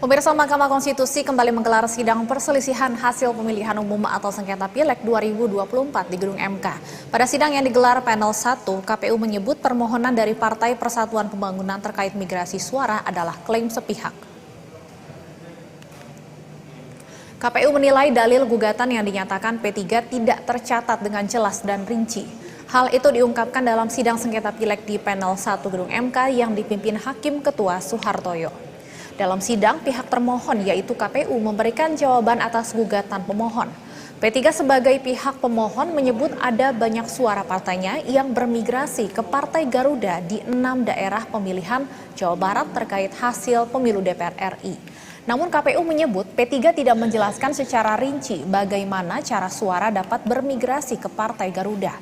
Pemirsa, Mahkamah Konstitusi kembali menggelar sidang perselisihan hasil pemilihan umum atau sengketa Pileg 2024 di Gedung MK. Pada sidang yang digelar panel 1, KPU menyebut permohonan dari Partai Persatuan Pembangunan terkait migrasi suara adalah klaim sepihak. KPU menilai dalil gugatan yang dinyatakan P3 tidak tercatat dengan jelas dan rinci. Hal itu diungkapkan dalam sidang sengketa Pileg di panel 1 Gedung MK yang dipimpin Hakim Ketua Suhartoyo. Dalam sidang, pihak termohon yaitu KPU memberikan jawaban atas gugatan pemohon. P3 sebagai pihak pemohon menyebut ada banyak suara partainya yang bermigrasi ke Partai Garuda di 6 daerah pemilihan Jawa Barat terkait hasil pemilu DPR RI. Namun KPU menyebut P3 tidak menjelaskan secara rinci bagaimana cara suara dapat bermigrasi ke Partai Garuda.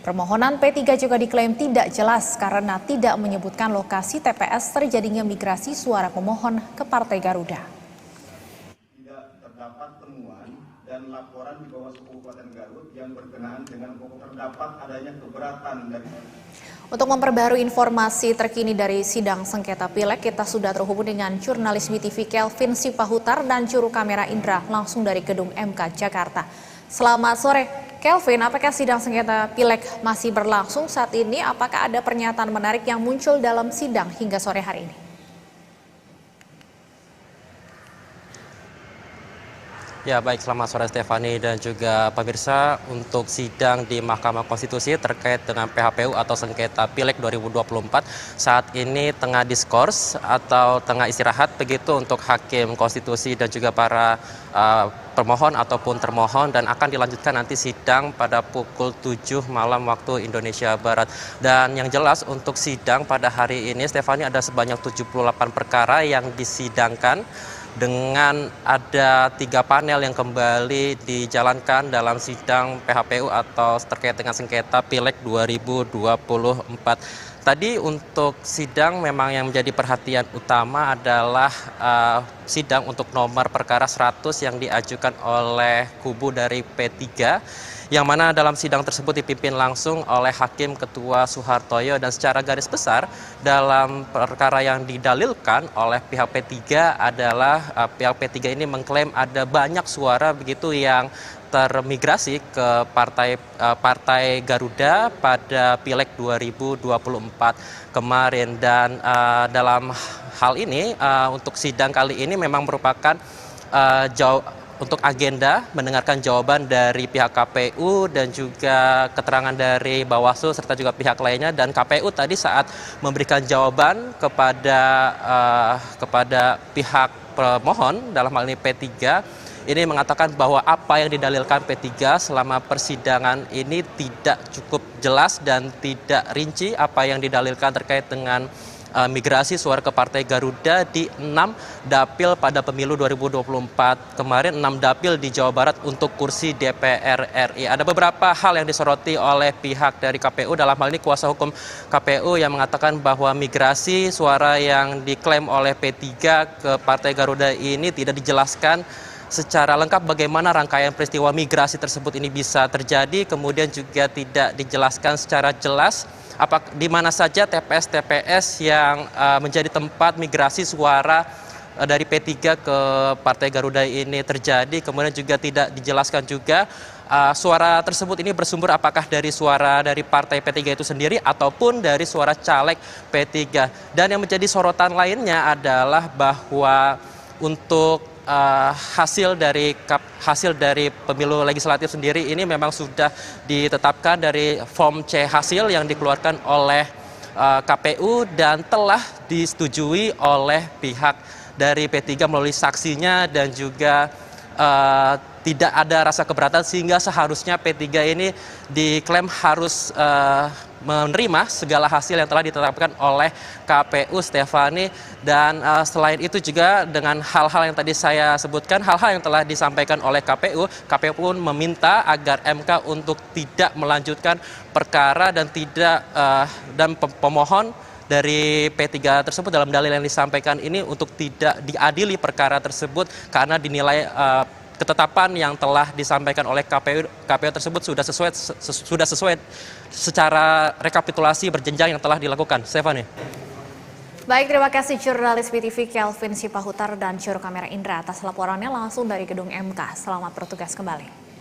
Permohonan P3 juga diklaim tidak jelas karena tidak menyebutkan lokasi TPS terjadinya migrasi suara pemohon ke Partai Garuda. Tidak terdapat temuan dan laporan di Bawaslu Kabupaten Garut yang berkenaan dengan pokok terdapat adanya keberatan dari. Untuk memperbarui informasi terkini dari sidang sengketa Pileg, kita sudah terhubung dengan jurnalis BTV Kelvin Sipahutar dan juru kamera Indra langsung dari Gedung MK Jakarta. Selamat sore. Kelvin, apakah sidang sengketa Pileg masih berlangsung saat ini? Apakah ada pernyataan menarik yang muncul dalam sidang hingga sore hari ini? Ya baik, selamat sore Stefani dan juga pemirsa. Untuk sidang di Mahkamah Konstitusi terkait dengan PHPU atau sengketa Pileg 2024 saat ini tengah diskors atau tengah istirahat begitu untuk Hakim Konstitusi dan juga para pemohon ataupun termohon, dan akan dilanjutkan nanti sidang pada pukul 7 malam waktu Indonesia Barat. Dan yang jelas untuk sidang pada hari ini Stefani ada sebanyak 78 perkara yang disidangkan dengan ada 3 panel yang kembali dijalankan dalam sidang PHPU atau terkait dengan sengketa Pileg 2024. Tadi untuk sidang memang yang menjadi perhatian utama adalah sidang untuk nomor perkara 100 yang diajukan oleh kubu dari P3, yang mana dalam sidang tersebut dipimpin langsung oleh Hakim Ketua Suhartoyo, dan secara garis besar dalam perkara yang didalilkan oleh pihak P3 adalah pihak P3 ini mengklaim ada banyak suara begitu yang termigrasi ke Partai Garuda pada Pileg 2024 kemarin. Dan dalam hal ini untuk sidang kali ini memang merupakan untuk agenda mendengarkan jawaban dari pihak KPU dan juga keterangan dari Bawaslu serta juga pihak lainnya. Dan KPU tadi saat memberikan jawaban kepada pihak pemohon dalam hal ini P3 ini mengatakan bahwa apa yang didalilkan P3 selama persidangan ini tidak cukup jelas dan tidak rinci apa yang didalilkan terkait dengan migrasi suara ke Partai Garuda di 6 dapil pada pemilu 2024 kemarin, 6 dapil di Jawa Barat untuk kursi DPR RI. Ada beberapa hal yang disoroti oleh pihak dari KPU, dalam hal ini kuasa hukum KPU yang mengatakan bahwa migrasi suara yang diklaim oleh P3 ke Partai Garuda ini tidak dijelaskan secara lengkap bagaimana rangkaian peristiwa migrasi tersebut ini bisa terjadi, kemudian juga tidak dijelaskan secara jelas di mana saja TPS-TPS yang menjadi tempat migrasi suara dari P3 ke Partai Garuda ini terjadi, kemudian juga tidak dijelaskan juga suara tersebut ini bersumber apakah dari suara dari Partai P3 itu sendiri ataupun dari suara caleg P3. Dan yang menjadi sorotan lainnya adalah bahwa untuk hasil dari pemilu legislatif sendiri ini memang sudah ditetapkan dari form C hasil yang dikeluarkan oleh KPU dan telah disetujui oleh pihak dari P3 melalui saksinya, dan juga tidak ada rasa keberatan sehingga seharusnya P3 ini diklaim harus menerima segala hasil yang telah ditetapkan oleh KPU, Stefani. Dan selain itu juga dengan hal-hal yang tadi saya sebutkan, hal-hal yang telah disampaikan oleh KPU pun meminta agar MK untuk tidak melanjutkan perkara dan pemohon dari P3 tersebut dalam dalil yang disampaikan ini untuk tidak diadili perkara tersebut karena dinilai ketetapan yang telah disampaikan oleh KPU tersebut sudah sesuai secara rekapitulasi berjenjang yang telah dilakukan. Stefani. Baik, terima kasih jurnalis BTV Kelvin Sipahutar dan juru kamera Indra atas laporannya langsung dari gedung MK. Selamat bertugas kembali.